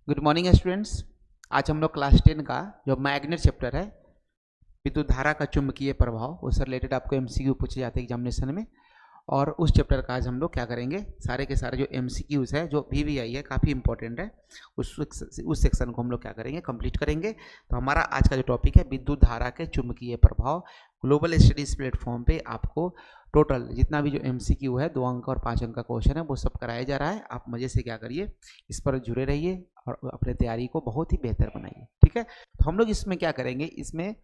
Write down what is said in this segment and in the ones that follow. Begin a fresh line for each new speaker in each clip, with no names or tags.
Good morning students. आज हम लोग क्लास 10 का जो मैग्नेट चैप्टर है, विद्युत धारा का चुंबकीय प्रभाव, उससे रिलेटेड आपको एमसीक्यू पूछे जाते हैं एग्जामिनेशन में। और उस चैप्टर का आज हम लोग क्या करेंगे, सारे के सारे जो एमसीक्यूज है, जो वीवीआई है, काफ़ी इंपॉर्टेंट है, उस सेक्शन को हम लोग क्या करेंगे, कंप्लीट करेंगे। तो हमारा आज का जो टॉपिक है विद्युत धारा के चुंबकीय प्रभाव। ग्लोबल स्टडीज प्लेटफॉर्म पे आपको टोटल जितना भी जो एमसीक्यू है, 2 अंक और 5 अंक का क्वेश्चन है, वो सब कराया जा रहा है। आप मज़े से क्या करिए, इस पर जुड़े रहिए और अपने तैयारी को बहुत ही बेहतर बनाइए, ठीक है। तो हम लोग इसमें क्या करेंगे, इसमें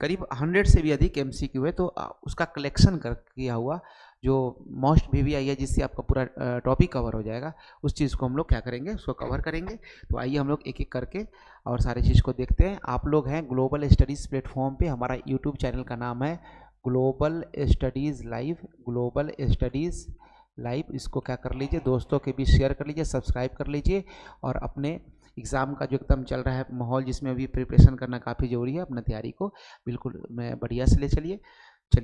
करीब 100 से भी अधिक एमसीक्यू है, तो उसका कलेक्शन कर किया हुआ जो मोस्ट वीवीआई है, जिससे आपका पूरा टॉपिक कवर हो जाएगा, उस चीज़ को हम लोग क्या करेंगे, उसको कवर करेंगे। तो आइए हम लोग एक एक करके और सारी चीज़ को देखते हैं। आप लोग हैं ग्लोबल स्टडीज़ प्लेटफॉर्म पे, हमारा यूट्यूब चैनल का नाम है global studies live. Global studies live, इसको क्या कर लीजिए, दोस्तों के बीच शेयर कर लीजिए, सब्सक्राइब कर लीजिए। और अपने एग्ज़ाम का जो एकदम चल रहा है माहौल, जिसमें अभी प्रिपरेशन करना काफ़ी ज़रूरी है, अपना तैयारी को बिल्कुल मैं बढ़िया से ले चलिए।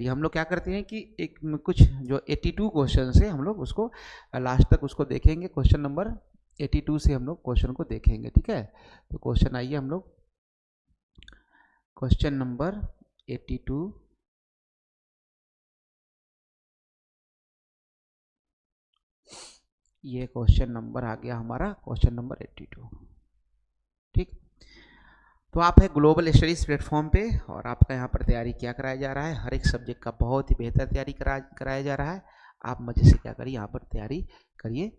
हम लोग क्या करते हैं कि एक कुछ जो 82 क्वेश्चन है, हम लोग उसको लास्ट तक उसको देखेंगे। क्वेश्चन नंबर 82 से हम लोग क्वेश्चन को देखेंगे, ठीक है। तो क्वेश्चन आइए, हम लोग क्वेश्चन नंबर 82, ये क्वेश्चन नंबर आ गया हमारा, क्वेश्चन नंबर 82, ठीक। तो आप है ग्लोबल स्टडीज़ प्लेटफॉर्म पे, और आपका यहाँ पर तैयारी क्या कराया जा रहा है, हर एक सब्जेक्ट का बहुत ही बेहतर तैयारी कराया जा रहा है। आप मज़े से क्या करिए, यहाँ पर तैयारी करिए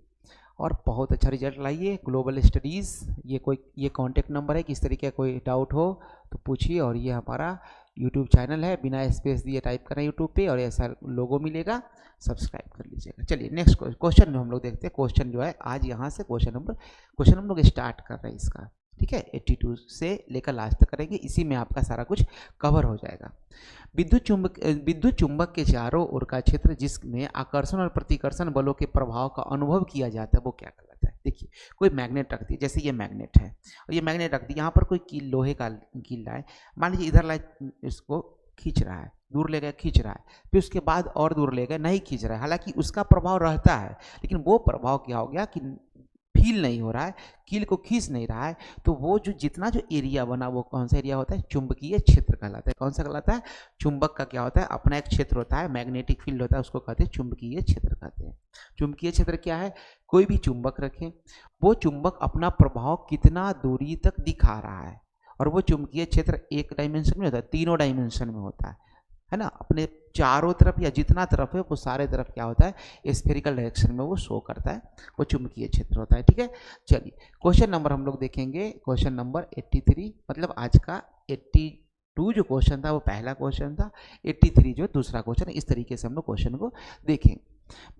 और बहुत अच्छा रिजल्ट लाइए। ग्लोबल स्टडीज़, ये कॉन्टेक्ट नंबर है, किस तरीके का कोई डाउट हो तो पूछिए। और ये हमारा यूट्यूब चैनल है, बिना स्पेस दिए टाइप करें यूट्यूब पे, और ऐसा लोगो मिलेगा, सब्सक्राइब कर लीजिएगा। चलिए नेक्स्ट क्वेश्चन जो हम लोग देखते हैं, क्वेश्चन जो है आज यहाँ से क्वेश्चन हम लोग स्टार्ट कर रहे हैं इसका, ठीक है। 82 से लेकर लास्ट तक करेंगे, इसी में आपका सारा कुछ कवर हो जाएगा। विद्युत चुंबक के चारों ओर का क्षेत्र जिसमें आकर्षण और प्रतिकर्षण बलों के प्रभाव का अनुभव किया जाता है, वो क्या कहलाता है। देखिए, कोई मैग्नेट रख दी, जैसे ये मैग्नेट है और ये मैग्नेट रख दी, यहाँ पर कोई लोहे का कील है, मान लीजिए इधर लाइट इसको खींच रहा है, दूर ले गया खींच रहा है, फिर उसके बाद और दूर ले गया नहीं खींच रहा है, हालांकि उसका प्रभाव रहता है, लेकिन वो प्रभाव क्या हो गया कि फील नहीं हो रहा है, कील को खींच नहीं रहा है। तो वो जो जितना जो एरिया बना, वो कौन सा एरिया होता है, चुंबकीय क्षेत्र कहलाता है। कौन सा कहलाता है, चुंबक का क्या होता है, अपना एक क्षेत्र होता है, मैग्नेटिक फील्ड होता है, उसको कहते हैं चुंबकीय क्षेत्र कहते हैं। चुंबकीय क्षेत्र क्या है, कोई भी चुंबक रखें, वो चुंबक अपना प्रभाव कितना दूरी तक दिखा रहा है, और वो चुंबकीय क्षेत्र एक डायमेंशन में होता है, 3 डायमेंशन में होता है ना। अपने चारों तरफ या जितना तरफ है, वो सारे तरफ क्या होता है, स्फेरिकल डायरेक्शन में वो शो करता है, वो चुंबकीय क्षेत्र होता है, ठीक है। चलिए क्वेश्चन नंबर हम लोग देखेंगे, क्वेश्चन नंबर 83, मतलब आज का 82 जो क्वेश्चन था वो पहला क्वेश्चन था, 83 जो दूसरा क्वेश्चन। इस तरीके से हम लोग क्वेश्चन को देखेंगे।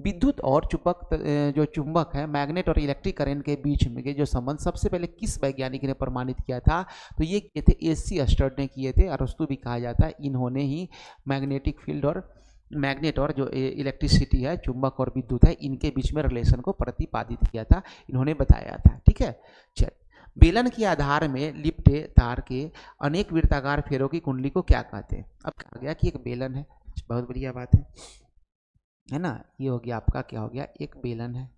विद्युत और जो चुंबक है, मैग्नेट और इलेक्ट्रिक करंट के बीच में के जो संबंध सबसे पहले किस वैज्ञानिक ने प्रमाणित किया था, तो ये किए थे एसी अस्टर्ड ने किए थे, अरस्तु भी कहा जाता है। इन्होंने ही मैग्नेटिक फील्ड और मैग्नेट और जो इलेक्ट्रिसिटी है, चुंबक और विद्युत है, इनके बीच में रिलेशन को प्रतिपादित किया था, इन्होंने बताया था, ठीक है। चल, बेलन के आधार में लिपटे तार के अनेक वृत्ताकार फेरों की कुंडली को क्या कहते हैं। अब कहा गया कि एक बेलन है, बहुत बढ़िया बात है ना। ये हो गया आपका, क्या हो गया, एक बेलन है,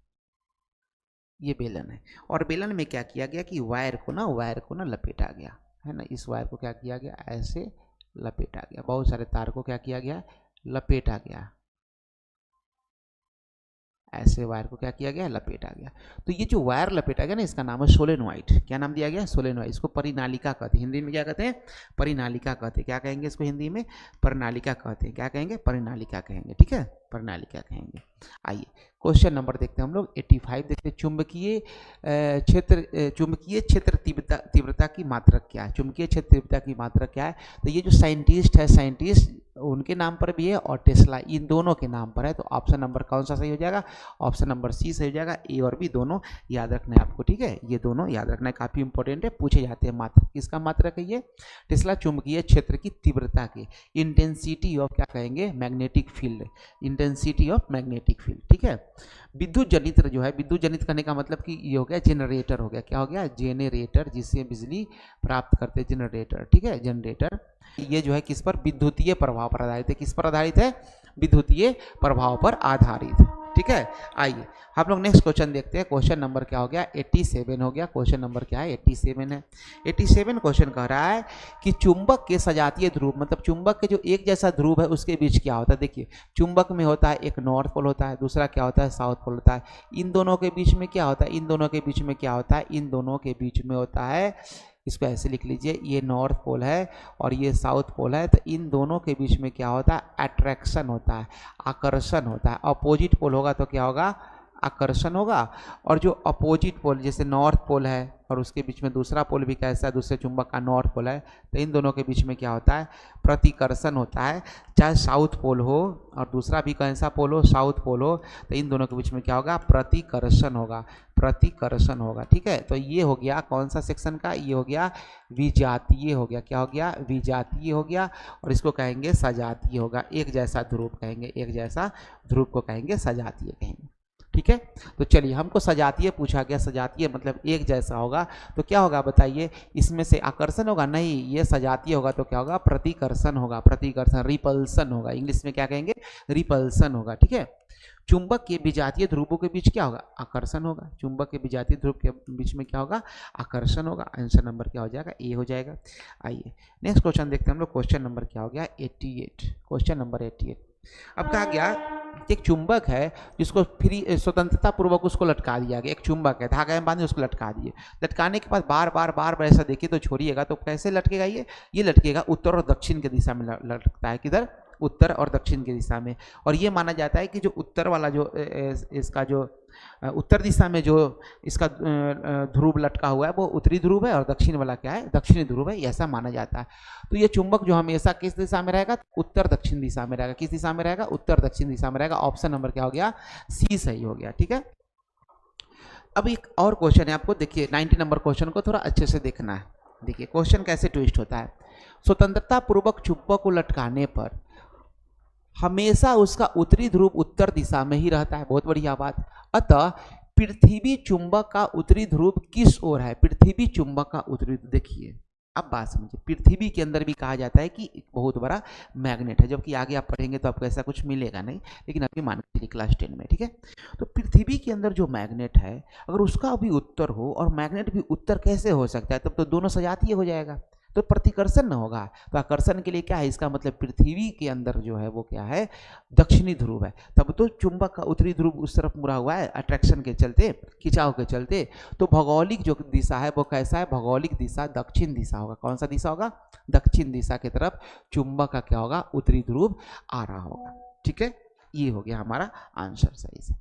ये बेलन है। और बेलन में क्या किया गया कि वायर को ना लपेटा गया, है ना। इस वायर को क्या किया गया, ऐसे लपेटा गया, बहुत सारे तार को क्या किया गया, लपेटा गया, ऐसे वायर को क्या किया गया, लपेटा गया। तो ये जो वायर लपेटा गया ना, इसका नाम है सोलेनोइड। क्या नाम दिया गया, सोलेनोइड। इसको परिनालिका कहते हैं, हिंदी में क्या कहते हैं, परिनालिका कहते हैं। क्या कहेंगे इसको हिंदी में, परिनालिका कहते हैं। क्या कहेंगे, परिनालिका कहेंगे, ठीक है, परिनालिका कहेंगे। आइए क्वेश्चन नंबर देखते हैं हम लोग 85 देखते हैं। चुंबकीय क्षेत्र तीव्रता की मात्रक क्या है, चुंबकीय क्षेत्र तीव्रता की मात्रक क्या है। तो ये जो साइंटिस्ट उनके नाम पर भी है, और टेस्ला, इन दोनों के नाम पर है। तो ऑप्शन नंबर कौन सा सही हो जाएगा, ऑप्शन नंबर सी सही हो जाएगा। ए और बी दोनों याद रखना है आपको, ठीक है, ये दोनों याद रखना है, काफ़ी इंपॉर्टेंट है, पूछे जाते हैं। मात्रक किसका मात्रक है ये, टेस्ला चुंबकीय क्षेत्र की तीव्रता की, इंटेंसिटी ऑफ क्या कहेंगे, magnetic field, intensity of magnetic field, ठीक है। विद्युत जनित्र जो है, विद्युत जनित्र करने का मतलब कि ये हो गया जनरेटर, हो गया क्या हो गया, जेनरेटर, जिससे बिजली प्राप्त करते जनरेटर, ठीक है, जनरेटर। ये जो है किस पर, विद्युतीय प्रभाव पर आधारित है। किस पर आधारित है, विद्युतीय प्रभाव पर आधारित। ठीक है, आइए हम लोग नेक्स्ट क्वेश्चन देखते हैं। क्वेश्चन नंबर क्या हो गया, 87 हो गया। क्वेश्चन नंबर क्या है, 87 है। 87 क्वेश्चन कह रहा है कि चुंबक के सजातीय ध्रुव, मतलब चुंबक के जो एक जैसा ध्रुव है उसके बीच क्या होता है। देखिए चुंबक में होता है एक नॉर्थ पोल होता है, दूसरा क्या होता है साउथ पोल होता है। इन दोनों के बीच में क्या होता है, इन दोनों के बीच में क्या होता है, इन दोनों के बीच में होता है, इसको ऐसे लिख लीजिए, ये नॉर्थ पोल है और ये साउथ पोल है। तो इन दोनों के बीच में क्या होता है, अट्रैक्शन होता है, आकर्षण होता है। अपोजिट पोल होगा तो क्या होगा, आकर्षण होगा। और जो अपोजिट पोल जैसे नॉर्थ पोल है और उसके बीच में दूसरा पोल भी कैसा है, दूसरे चुंबक का नॉर्थ पोल है, तो इन दोनों के बीच में क्या होता है, प्रतिकर्षण होता है। चाहे साउथ पोल हो और दूसरा भी कैसा पोल हो, साउथ पोल हो, तो इन दोनों के बीच में क्या होगा, प्रतिकर्षण होगा, प्रतिकर्षण होगा। ठीक है, तो ये हो गया कौन सा सेक्शन का, ये हो गया विजातीय हो गया। क्या हो गया, विजातीय हो गया। और इसको कहेंगे सजातीय होगा, एक जैसा ध्रुव कहेंगे, एक जैसा ध्रुव को कहेंगे सजातीय कहेंगे। ठीक है, तो चलिए हमको सजातीय पूछा गया, सजातीय मतलब एक जैसा होगा, तो क्या होगा बताइए, इसमें से आकर्षण होगा, नहीं, ये सजातीय होगा तो क्या होगा, प्रतिकर्षण होगा, प्रतिकर्षण, रिपल्सन होगा, इंग्लिश में क्या कहेंगे, रिपल्सन होगा। ठीक है, चुंबक के विजातीय ध्रुवों के बीच क्या होगा, आकर्षण होगा। चुंबक के विजातीय ध्रुव के बीच में क्या होगा, आकर्षण होगा। आंसर नंबर क्या हो जाएगा, ए हो जाएगा। आइए नेक्स्ट क्वेश्चन देखते हैं हम लोग। क्वेश्चन नंबर क्या हो गया, 88। Question number 88। अब कहा गया एक चुंबक है जिसको फ्री स्वतंत्रता पूर्वक उसको लटका दिया गया। एक चुंबक है, धागे में बांधे उसको लटका दिए, लटकाने के बाद बार बार ऐसा देखिए तो छोड़िएगा, तो कैसे लटकेगा, ये लटकेगा उत्तर और दक्षिण की दिशा में लटकता है। किधर, उत्तर और दक्षिण की दिशा में। और ये माना जाता है कि जो उत्तर वाला जो इसका जो उत्तर दिशा में जो इसका ध्रुव लटका हुआ है वो उत्तरी ध्रुव है और दक्षिण वाला क्या है, दक्षिणी ध्रुव है, ऐसा माना जाता है। तो ये चुंबक जो हमेशा किस दिशा में रहेगा, उत्तर दक्षिण दिशा में रहेगा। किस दिशा में रहेगा, उत्तर दक्षिण दिशा में रहेगा। ऑप्शन नंबर क्या हो गया, सी सही हो गया। ठीक है, अब एक और क्वेश्चन है, आपको देखिए 90 नंबर क्वेश्चन को थोड़ा अच्छे से देखना है। देखिए क्वेश्चन कैसे ट्विस्ट होता है। स्वतंत्रता पूर्वक चुंबक को लटकाने पर हमेशा उसका उत्तरी ध्रुव उत्तर दिशा में ही रहता है। बहुत बढ़िया बात। अतः पृथ्वी चुंबक का उत्तरी ध्रुव किस ओर है, पृथ्वी चुंबक का उत्तरी, देखिए अब बात समझिए, पृथ्वी के अंदर भी कहा जाता है कि एक बहुत बड़ा मैग्नेट है, जबकि आगे आप पढ़ेंगे तो आपको ऐसा कुछ मिलेगा नहीं, लेकिन अभी मान के चलिए क्लास 10 में। ठीक है, तो पृथ्वी के अंदर जो मैग्नेट है अगर उसका भी उत्तर हो और मैग्नेट भी उत्तर कैसे हो सकता है, तब तो दोनों सजातीय हो जाएगा, तो प्रतिकर्षण न होगा। तो आकर्षण के लिए क्या है, इसका मतलब पृथ्वी के अंदर जो है वो क्या है, दक्षिणी ध्रुव है, तब तो चुंबक का उत्तरी ध्रुव उस तरफ मुड़ा हुआ है अट्रैक्शन के चलते, खिंचाव के चलते। तो भौगोलिक जो दिशा है वो कैसा है, भौगोलिक दिशा दक्षिण दिशा होगा। कौन सा दिशा होगा, दक्षिण दिशा की तरफ चुंबक का क्या होगा, उत्तरी ध्रुव आ रहा होगा। ठीक है, ये हो गया हमारा आंसर सही से।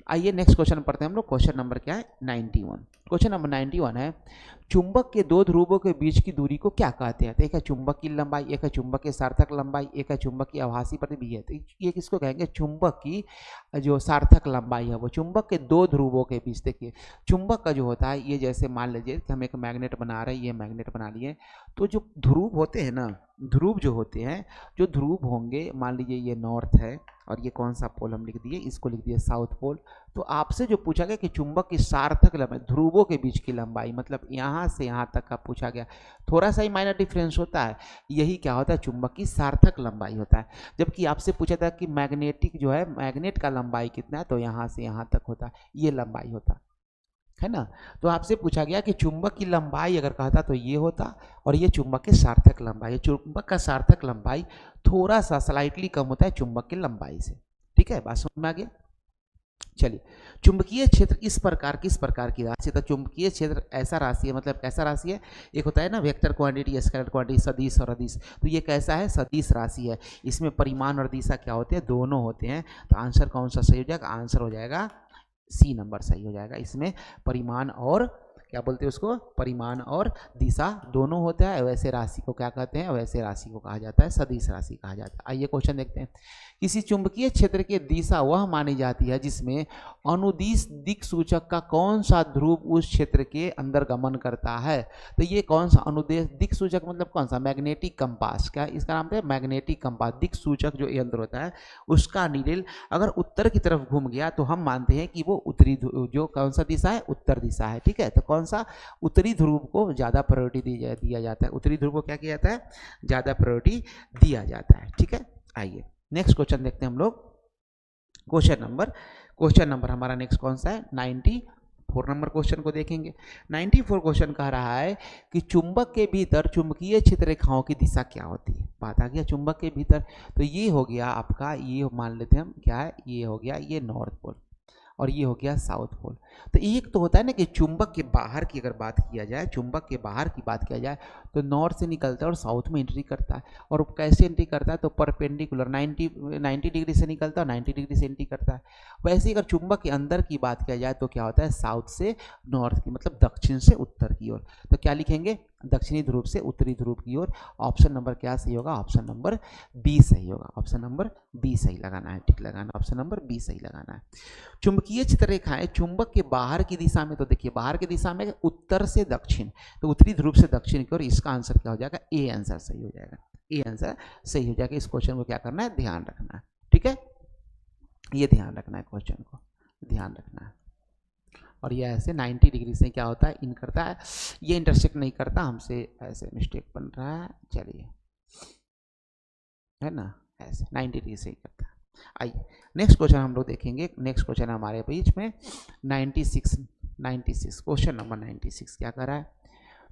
आइए नेक्स्ट क्वेश्चन पढ़ते हैं हम लोग। क्वेश्चन नंबर क्या है, 91। क्वेश्चन नंबर 91 है, चुंबक के दो ध्रुवों के बीच की दूरी को क्या कहते हैं। एक है चुंबक की लंबाई, एक है चुंबक की सार्थक लंबाई, एक है चुंबक की आभासी परिधि। तो ये किसको कहेंगे, चुंबक की जो सार्थक लंबाई है वो चुंबक के दो ध्रुवों के बीच। देखिए चुंबक का जो होता है, ये जैसे मान लीजिए कि हम एक मैग्नेट बना रहे हैं, ये मैग्नेट बना लिए, तो जो ध्रुव होते हैं ना, ध्रुव जो होते हैं, जो ध्रुव होंगे, मान लीजिए ये नॉर्थ है और ये कौन सा पोल हम लिख दिए, इसको लिख दिए साउथ पोल। तो आपसे जो पूछा गया कि चुंबक की सार्थक लंबाई, ध्रुवों के बीच की लंबाई, मतलब यहाँ से यहाँ तक का पूछा गया, थोड़ा सा ही माइनर डिफरेंस होता है, यही क्या होता है, चुंबक की सार्थक लंबाई होता है। जबकि आपसे पूछा था कि मैग्नेटिक जो है, मैग्नेट का लंबाई कितना है, तो यहाँ से यहाँ तक होता है, ये लंबाई होता है ना। तो आपसे पूछा गया कि चुंबक की लंबाई अगर कहता तो ये होता, और ये चुंबक की सार्थक लंबाई। चुंबक का सार्थक लंबाई थोड़ा सा स्लाइटली कम होता है चुंबक की लंबाई से। ठीक है, बात समझ में आ गया। चलिए, चुंबकीय क्षेत्र किस प्रकार की राशि है। तो चुंबकीय क्षेत्र ऐसा राशि है, मतलब कैसा राशि है, एक होता है ना वेक्टर क्वांटिटी, स्केलर क्वांटिटी, सदिश और अदिश। तो ये कैसा है, सदिश राशि है। इसमें परिमाण और दिशा क्या होते हैं, दोनों होते हैं। तो आंसर कौन सा सही हो जाएगा, आंसर हो जाएगा सी नंबर सही हो जाएगा। इसमें परिमाण और क्या बोलते हैं उसको, परिमाण और दिशा दोनों होता है। वैसे राशि को क्या कहते हैं, वैसे राशि को कहा जाता है सदिश राशि कहा जाता है। आइए क्वेश्चन देखते हैं। किसी चुंबकीय क्षेत्र की दिशा वह मानी जाती है जिसमें अनुदिश दिक सूचक का कौन सा ध्रुव उस क्षेत्र के अंदर गमन करता है। तो ये कौन सा अनुदेश दिक सूचक, मतलब कौन सा, मैग्नेटिक कंपास। क्या इसका नाम है, मैग्नेटिक कंपास। दिक सूचक जो यंत्र होता है उसका नीडल अगर उत्तर की तरफ घूम गया तो हम मानते हैं कि वो उत्तरी, जो कौन सा दिशा है, उत्तर दिशा है। ठीक है, तो कौन सा, उत्तरी ध्रुव को ज़्यादा प्रायोरिटी दिया जाता है। उत्तरी ध्रुव को क्या किया जाता है, ज़्यादा प्रायोरिटी दिया जाता है। ठीक है, आइए नेक्स्ट क्वेश्चन देखते हैं हम लोग। क्वेश्चन नंबर हमारा नेक्स्ट कौन सा है? 94 नंबर क्वेश्चन को देखेंगे। 94 क्वेश्चन कह रहा है कि चुंबक के भीतर चुंबकीय क्षेत्र रेखाओं की दिशा क्या होती है। बात आ गया चुंबक के भीतर, तो ये हो गया आपका, ये मान लेते हैं हम क्या है, ये हो गया ये नॉर्थ पोल और ये हो गया साउथ पोल। तो एक तो होता है ना कि चुंबक के बाहर की अगर बात किया जाए, चुंबक के बाहर की बात किया जाए तो नॉर्थ से निकलता है और साउथ में एंट्री करता है। और कैसे एंट्री करता है? तो परपेंडिकुलर 90 डिग्री से निकलता है और 90 डिग्री से एंट्री करता है। वैसे ही अगर चुंबक के अंदर की बात किया जाए तो क्या होता है? साउथ से नॉर्थ की, मतलब दक्षिण से उत्तर की ओर। तो क्या लिखेंगे? दक्षिणी ध्रुव से उत्तरी ध्रुव की ओर। ऑप्शन नंबर क्या सही होगा? ऑप्शन नंबर बी सही होगा। ऑप्शन नंबर बी सही लगाना है, ठीक लगाना, ऑप्शन नंबर बी सही लगाना है। चुंबकीय क्षेत्र रेखाएं चुंबक के बाहर की दिशा में, तो देखिए बाहर की दिशा में उत्तर से दक्षिण, तो उत्तरी ध्रुव से दक्षिण की ओर। इसका आंसर क्या हो जाएगा? ए आंसर सही हो जाएगा, ए आंसर सही हो जाएगा। इस क्वेश्चन को क्या करना है? ध्यान रखना है, ठीक है, ये ध्यान रखना है, क्वेश्चन को ध्यान रखना है। और ये ऐसे 90 डिग्री से क्या होता है? इन करता है, ये इंटरसेक्ट नहीं करता, हमसे ऐसे मिस्टेक बन रहा है, चलिए, है ना, ऐसे 90 डिग्री से ही करता है। आइए नेक्स्ट क्वेश्चन हम लोग देखेंगे। नेक्स्ट क्वेश्चन हमारे बीच में 96 क्वेश्चन नंबर 96 क्या कर रहा है?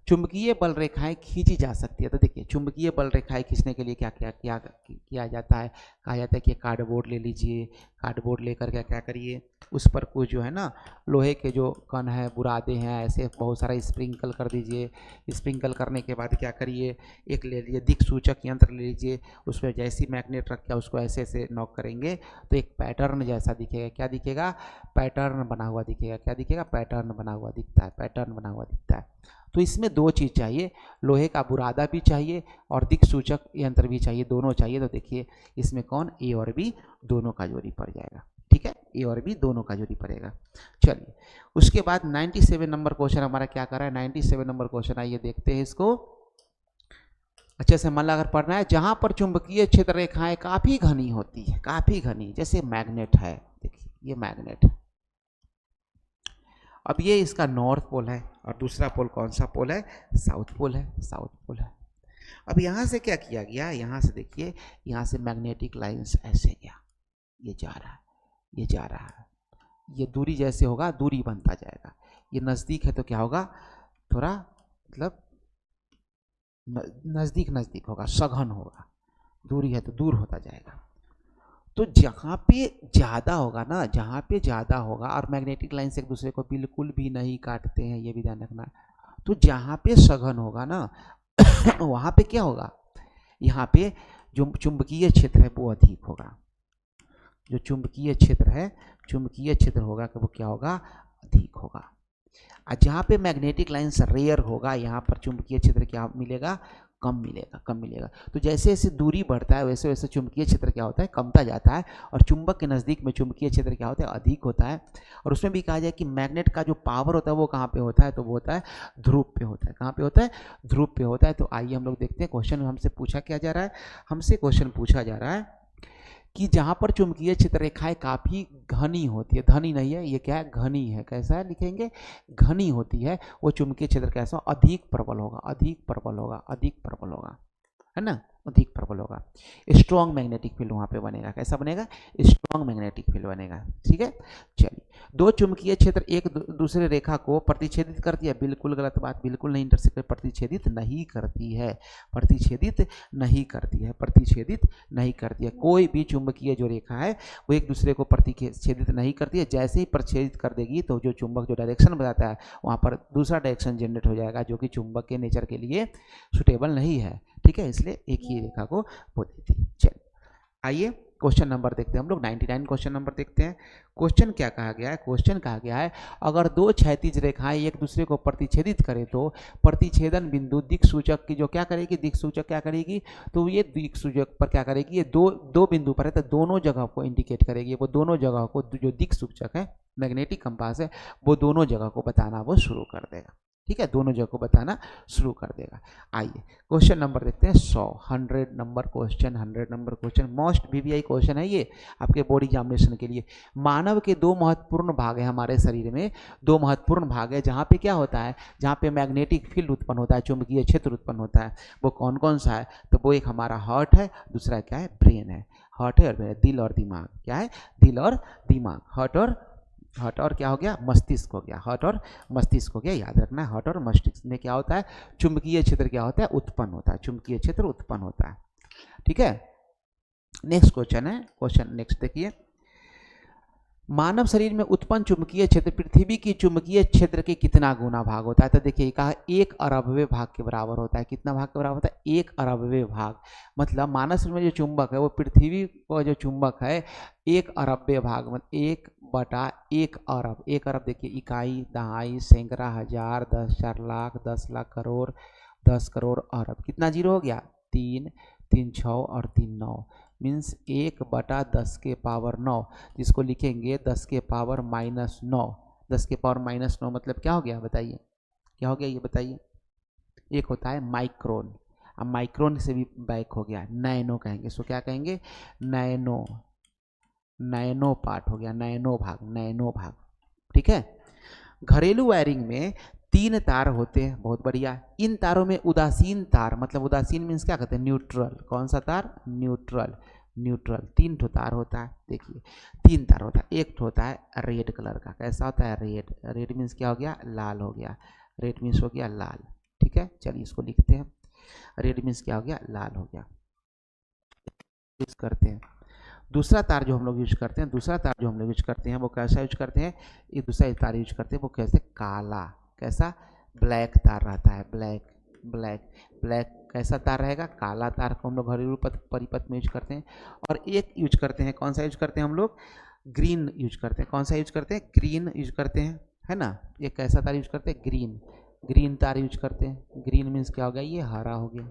चुंबकीय बल रेखाएं खींची जा सकती है। तो देखिए चुंबकीय बल रेखाएं खींचने के लिए क्या क्या क्या किया जाता है? कहा जाता है कि कार्डबोर्ड ले लीजिए, कार्डबोर्ड लेकर के क्या करिए, उस पर कुछ जो है ना लोहे के जो कण है, बुरादे हैं, ऐसे बहुत सारा स्प्रिंकल कर दीजिए। स्प्रिंकल करने के बाद क्या करिए, एक ले लीजिए दिक सूचक यंत्र ले लीजिए, उस पर जैसी मैग्नेट रख के उसको ऐसे ऐसे नॉक करेंगे तो एक पैटर्न जैसा दिखेगा। क्या दिखेगा? पैटर्न बना हुआ दिखेगा। क्या दिखेगा? पैटर्न बना हुआ दिखता है, पैटर्न बना हुआ दिखता है। तो इसमें दो चीज़ चाहिए, लोहे का बुरादा भी चाहिए और दिक सूचक यंत्र भी चाहिए, दोनों चाहिए। तो देखिए इसमें कौन? ए और बी दोनों का जोड़ी पड़ जाएगा, ठीक है, ए और बी दोनों का जोड़ी पड़ेगा। चलिए उसके बाद 97 नंबर क्वेश्चन हमारा क्या कर रहा है? 97 नंबर क्वेश्चन, आइए देखते हैं इसको अच्छे से मन लगाकर पढ़ना है। जहां पर चुंबकीय क्षेत्र रेखाएं काफ़ी घनी होती है, काफ़ी घनी, जैसे मैग्नेट है, देखिए ये मैग्नेट है। अब ये इसका नॉर्थ पोल है और दूसरा पोल कौन सा पोल है? साउथ पोल है, साउथ पोल है। अब यहाँ से क्या किया गया? यहाँ से देखिए, यहाँ से मैग्नेटिक लाइंस ऐसे गया, ये जा रहा है, ये जा रहा है, ये दूरी जैसे होगा दूरी बनता जाएगा। ये नज़दीक है तो क्या होगा? थोड़ा मतलब नज़दीक नज़दीक होगा, सघन होगा। दूरी है तो दूर होता जाएगा। तो जहाँ पे ज़्यादा होगा ना, जहाँ पे ज़्यादा होगा, और मैग्नेटिक लाइन्स एक दूसरे को बिल्कुल भी नहीं काटते हैं, ये भी ध्यान रखना। तो जहाँ पे सघन होगा ना वहाँ पे क्या होगा? यहाँ पे जो चुंबकीय क्षेत्र है वो अधिक होगा। जो चुंबकीय क्षेत्र है, चुंबकीय क्षेत्र होगा कि वो क्या होगा? अधिक होगा। और जहाँ पे मैग्नेटिक लाइन्स रेयर होगा, यहाँ पर चुंबकीय क्षेत्र क्या मिलेगा? कम मिलेगा, कम मिलेगा। तो जैसे जैसे दूरी बढ़ता है वैसे वैसे चुंबकीय क्षेत्र क्या होता है? कमता जाता है। और चुंबक के नज़दीक में चुंबकीय क्षेत्र क्या होता है? अधिक होता है। और उसमें भी कहा जाए कि मैग्नेट का जो पावर होता है वो कहाँ पे होता है? तो वो होता है ध्रुव पे होता है। कहाँ पे होता है? ध्रुव पे होता है। तो आइए हम लोग देखते हैं क्वेश्चन हमसे पूछा क्या जा रहा है। हमसे क्वेश्चन पूछा जा रहा है कि जहाँ पर चुंबकीय क्षेत्र रेखाएं काफ़ी घनी होती है, धनी नहीं है, ये क्या है? घनी है। कैसा है? लिखेंगे घनी होती है, वो चुंबकीय क्षेत्र कैसा? अधिक प्रबल होगा, अधिक प्रबल होगा, अधिक प्रबल होगा, है ना, अधिक प्रबल होगा। स्ट्रॉन्ग मैग्नेटिक फील्ड वहाँ पे बनेगा। कैसा बनेगा? स्ट्रॉन्ग मैग्नेटिक फील्ड बनेगा, ठीक है। चलिए, दो चुंबकीय क्षेत्र एक दूसरे रेखा को प्रतिच्छेदित करती है। बिल्कुल गलत बात, बिल्कुल नहीं इंटरसेक्ट, प्रतिच्छेदित नहीं करती है, प्रतिच्छेदित नहीं करती है, प्रतिच्छेदित नहीं करती है। कोई भी चुंबकीय जो रेखा है वो एक दूसरे को प्रतिच्छेदित नहीं करती है। जैसे ही प्रतिच्छेदित कर देगी तो जो चुंबक जो डायरेक्शन बताता है वहाँ पर दूसरा डायरेक्शन जनरेट हो जाएगा, जो कि चुंबक के नेचर के लिए सुटेबल नहीं है, ठीक है, इसलिए एक ही रेखा को वो देती है। चलिए आइए क्वेश्चन नंबर देखते हैं हम लोग, 99 क्वेश्चन नंबर देखते हैं। क्वेश्चन क्या कहा गया है? क्वेश्चन कहा गया है अगर दो क्षैतिज रेखाएं एक दूसरे को प्रतिच्छेदित करें तो प्रतिच्छेदन बिंदु दिक सूचक की जो क्या करेगी? दिक सूचक क्या करेगी? तो ये दिक सूचक पर क्या करेगी? ये दो बिंदु पर है तो दोनों जगह को इंडिकेट करेगी। वो दोनों जगह को, जो दिक सूचक है मैग्नेटिक कंपास है, वो दोनों जगह को बताना वो शुरू कर देगा, ठीक है, दोनों जगह को बताना शुरू कर देगा। आइए क्वेश्चन नंबर देखते हैं 100, 100 number question, 100 number question, most VVI question है ये आपके बोर्ड एग्जामिनेशन के लिए। मानव के दो महत्वपूर्ण भाग है, हमारे शरीर में दो महत्वपूर्ण भाग है जहाँ पे क्या होता है, जहाँ पे मैग्नेटिक फील्ड उत्पन्न होता है, चुंबकीय क्षेत्र उत्पन्न होता है, वो कौन कौन सा है? तो वो एक हमारा हार्ट है, दूसरा क्या है? ब्रेन है। हार्ट है और दिल और दिमाग, क्या है? दिल और दिमाग। हार्ट और क्या हो गया? मस्तिष्क हो गया। हार्ट और मस्तिष्क हो गया, याद रखना है। हार्ट और मस्तिष्क में क्या होता है? चुंबकीय क्षेत्र क्या होता है? उत्पन्न होता है, चुंबकीय क्षेत्र उत्पन्न होता है। ठीक है, नेक्स्ट क्वेश्चन है, क्वेश्चन नेक्स्ट देखिए। मानव शरीर में उत्पन्न चुंबकीय क्षेत्र पृथ्वी की चुंबकीय क्षेत्र के कितना गुना भाग होता है? तो देखिए कहा 1 अरबवे भाग के बराबर होता है। कितना भाग के बराबर होता है? 1 अरबवे भाग। मतलब मानव शरीर में जो चुंबक है वो पृथ्वी का जो चुंबक है 1 अरबवे भाग, मतलब 1/1 अरब। 1 अरब देखिए इकाई, दहाई, सैकड़ा, हजार, 10,000, लाख, 10 लाख, करोड़, 10 करोड़, अरब। कितना जीरो हो गया? 3, 3 6 और 3 9, मीन्स 1/10 के पावर 9, जिसको लिखेंगे 10 के पावर -9। 10 के पावर -9 मतलब क्या हो गया? बताइए क्या हो गया, ये बताइए। एक होता है माइक्रोन, अब माइक्रोन से भी बैक हो गया, नैनो कहेंगे। सो क्या कहेंगे? नैनो, नैनो पार्ट हो गया, नैनो भाग, नैनो भाग। ठीक है, घरेलू वायरिंग में 3 तार होते हैं, बहुत बढ़िया। इन तारों में उदासीन तार, मतलब उदासीन मीन्स क्या कहते हैं? न्यूट्रल। कौन सा तार? न्यूट्रल। न्यूट्रल 3 ठो तार होता है। देखिए 3 तार होता है। एक ठो होता है रेड कलर का, कैसा होता है? रेड। रेड मीन्स क्या हो गया? लाल हो गया। रेड मीन्स हो गया लाल। ठीक है, चलिए इसको लिखते हैं। रेड मीन्स क्या हो गया? लाल हो गया। यूज करते हैं। दूसरा तार जो हम लोग यूज करते हैं, दूसरा तार जो हम लोग यूज करते हैं वो कैसा यूज करते हैं? ये दूसरा तार यूज करते हैं वो कैसे? काला। कैसा? ब्लैक तार रहता है, ब्लैक। ब्लैक ब्लैक कैसा तार रहेगा? काला तार को हम लोग घरेलू परिपथ में यूज करते हैं। और एक यूज करते हैं, कौन सा यूज करते हैं हम लोग? ग्रीन यूज करते हैं। कौन सा यूज करते हैं? ग्रीन यूज करते हैं, है ना। एक कैसा तार यूज करते हैं? ग्रीन। ग्रीन तार यूज करते हैं। ग्रीन मीन्स क्या हो गया? ये हरा हो गया।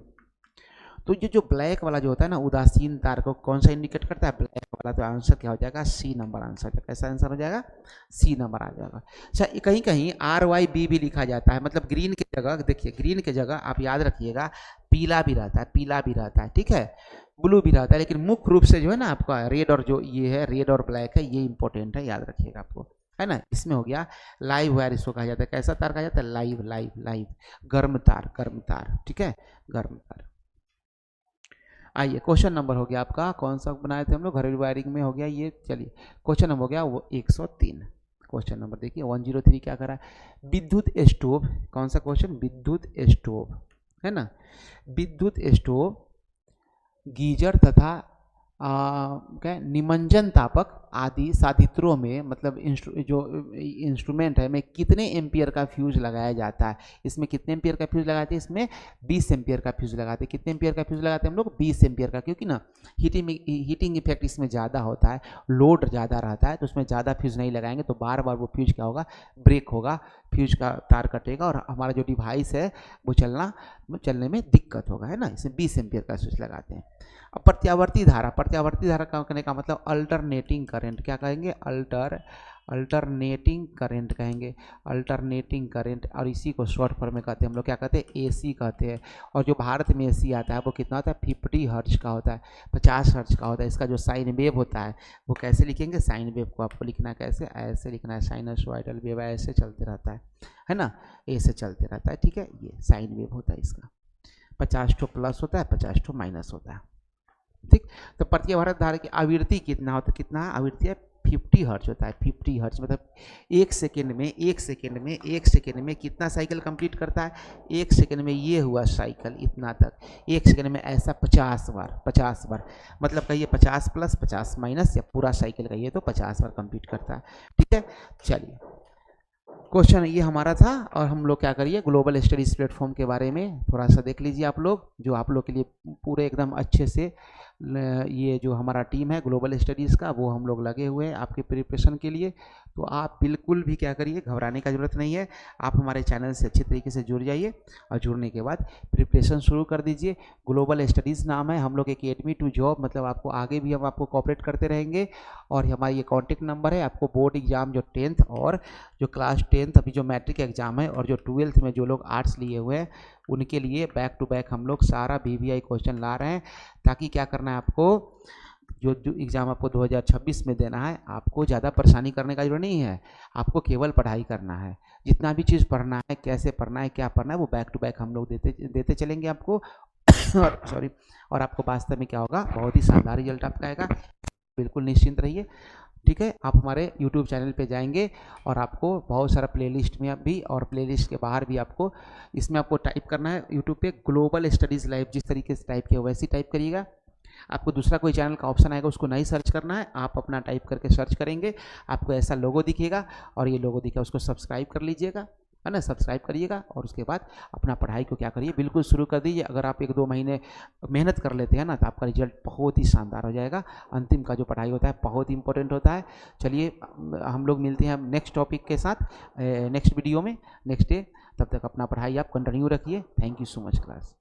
तो ये जो ब्लैक वाला जो होता है ना, उदासीन तार को कौन सा इंडिकेट करता है? ब्लैक वाला। तो आंसर क्या हो जाएगा? C number answer. कैसा आंसर हो जाएगा? सी नंबर आ जाएगा। अच्छा, कहीं कहीं RYB भी लिखा जाता है, मतलब ग्रीन की जगह, देखिए ग्रीन की जगह आप याद रखिएगा पीला भी रहता है, पीला भी रहता है, ठीक है, ब्लू भी रहता है, लेकिन मुख्य रूप से जो है ना आपका रेड और जो ये है, रेड और ब्लैक है, ये इंपॉर्टेंट है, याद रखिएगा आपको, है ना। इसमें हो गया लाइव वायर, इसको कहा जाता है। कैसा तार कहा जाता है? लाइव, लाइव, लाइव, गर्म तार, गर्म तार, ठीक है, गर्म तार। आइए क्वेश्चन नंबर हो गया आपका, कौन सा बनाए थे हम लोग? घरेलू वायरिंग में हो गया ये। चलिए क्वेश्चन नंबर हो गया वो 103। क्वेश्चन नंबर देखिए 103 क्या करा है? विद्युत स्टोव। कौन सा क्वेश्चन? विद्युत स्टोव, है ना। विद्युत स्टोव, गीजर तथा क्या निमंजन तापक आदि साधित्रों में, मतलब जो इंस्ट्रूमेंट है में कितने एम्पियर का फ्यूज लगाया जाता है? इसमें कितने एम्पियर का फ्यूज लगाते हैं? इसमें 20 एम्पियर का फ्यूज लगाते हैं। कितने एम्पियर का फ्यूज लगाते हैं हम लोग? 20 एम्पियर का, क्योंकि ना हीटिंग इफेक्ट इसमें ज़्यादा होता है, लोड ज़्यादा रहता है, तो उसमें ज़्यादा फ्यूज नहीं लगाएंगे तो बार बार वो फ्यूज क्या होगा? ब्रेक होगा, फ्यूज का तार कटेगा और हमारा जो डिवाइस है वो चलने में दिक्कत होगा, है ना। इसमें 20 एम्पियर का स्विच लगाते हैं। अब प्रत्यावर्ती धारा, प्रत्यावर्ती धारा का कहने का मतलब अल्टरनेटिंग करंट, क्या कहेंगे? अल्टरनेटिंग करंट कहेंगे, अल्टरनेटिंग करंट। और इसी को शॉर्ट फॉर्म में कहते हैं हम लोग, क्या कहते हैं? AC कहते हैं। और जो भारत में AC आता है वो कितना होता है? 50 हर्ट्ज का होता है, 50 हर्ट्ज का होता है। इसका जो साइन वेव होता है वो कैसे लिखेंगे? साइन वेव को आपको लिखना है कैसे? ऐसे लिखना है, साइनसॉइडल वेव ऐसे चलते रहता है ना, ऐसे चलते रहता है, ठीक है। ये साइन वेव होता है इसका, 50 ठो प्लस होता है, 50 ठो माइनस होता है, ठीक। तो प्रत्यावर्ती धारा की आवृत्ति कितना होता है? कितना आवृत्ति है? 50 हर्ट्ज होता है। 50 हर्ट्ज मतलब एक सेकेंड में कितना साइकिल कंप्लीट करता है? एक सेकेंड में ये हुआ साइकिल इतना तक, एक सेकेंड में ऐसा 50 बार, 50 बार, मतलब कहिए 50 प्लस 50 माइनस, या पूरा साइकिल कहिए तो 50 बार कंप्लीट करता है, ठीक है। चलिए क्वेश्चन ये हमारा था, और हम लोग क्या करिए, ग्लोबल स्टडीज प्लेटफॉर्म के बारे में थोड़ा सा देख लीजिए आप लोग, जो आप लोग के लिए पूरे एकदम अच्छे से ये जो हमारा टीम है ग्लोबल स्टडीज़ का, वो हम लोग लगे हुए हैं आपके प्रिपरेशन के लिए। तो आप बिल्कुल भी क्या करिए, घबराने का ज़रूरत नहीं है। आप हमारे चैनल से अच्छी तरीके से जुड़ जाइए और जुड़ने के बाद प्रिपरेशन शुरू कर दीजिए। ग्लोबल स्टडीज़ नाम है हम लोग एकेडमी टू जॉब, मतलब आपको आगे भी हम आपको कोऑपरेट करते रहेंगे। और हमारा ये कॉन्टेक्ट नंबर है। आपको बोर्ड एग्जाम जो 10th और जो क्लास 10th अभी जो मैट्रिक एग्जाम है और जो 12th में जो लोग आर्ट्स लिए हुए हैं उनके लिए बैक टू बैक हम लोग सारा BVI क्वेश्चन ला रहे हैं, ताकि क्या करना है आपको, जो एग्ज़ाम आपको 2026 में देना है, आपको ज़्यादा परेशानी करने का जरूरत नहीं है। आपको केवल पढ़ाई करना है। जितना भी चीज़ पढ़ना है, कैसे पढ़ना है, क्या पढ़ना है, वो बैक टू बैक हम लोग देते चलेंगे आपको। और सॉरी, और आपको वास्तव में क्या होगा, बहुत ही शानदार रिजल्ट आपका आएगा। बिल्कुल निश्चिंत रहिए, ठीक है। आप हमारे YouTube चैनल पे जाएंगे और आपको बहुत सारा प्लेलिस्ट में भी और प्लेलिस्ट के बाहर भी आपको, इसमें आपको टाइप करना है YouTube पे ग्लोबल स्टडीज़ लाइव, जिस तरीके से टाइप किया वैसे ही टाइप करिएगा। आपको दूसरा कोई चैनल का ऑप्शन आएगा, उसको नहीं सर्च करना है, आप अपना टाइप करके सर्च करेंगे, आपको ऐसा लोगो दिखेगा और ये लोगो दिखेगा, उसको सब्सक्राइब कर लीजिएगा, है ना। सब्सक्राइब करिएगा और उसके बाद अपना पढ़ाई को क्या करिए, बिल्कुल शुरू कर दीजिए। अगर आप 1-2 महीने मेहनत कर लेते हैं ना, तो आपका रिजल्ट बहुत ही शानदार हो जाएगा। अंतिम का जो पढ़ाई होता है बहुत ही इंपॉर्टेंट होता है। चलिए हम लोग मिलते हैं नेक्स्ट टॉपिक के साथ नेक्स्ट वीडियो में, नेक्स्ट डे। तब तक अपना पढ़ाई आप कंटिन्यू रखिए। Thank you so much class.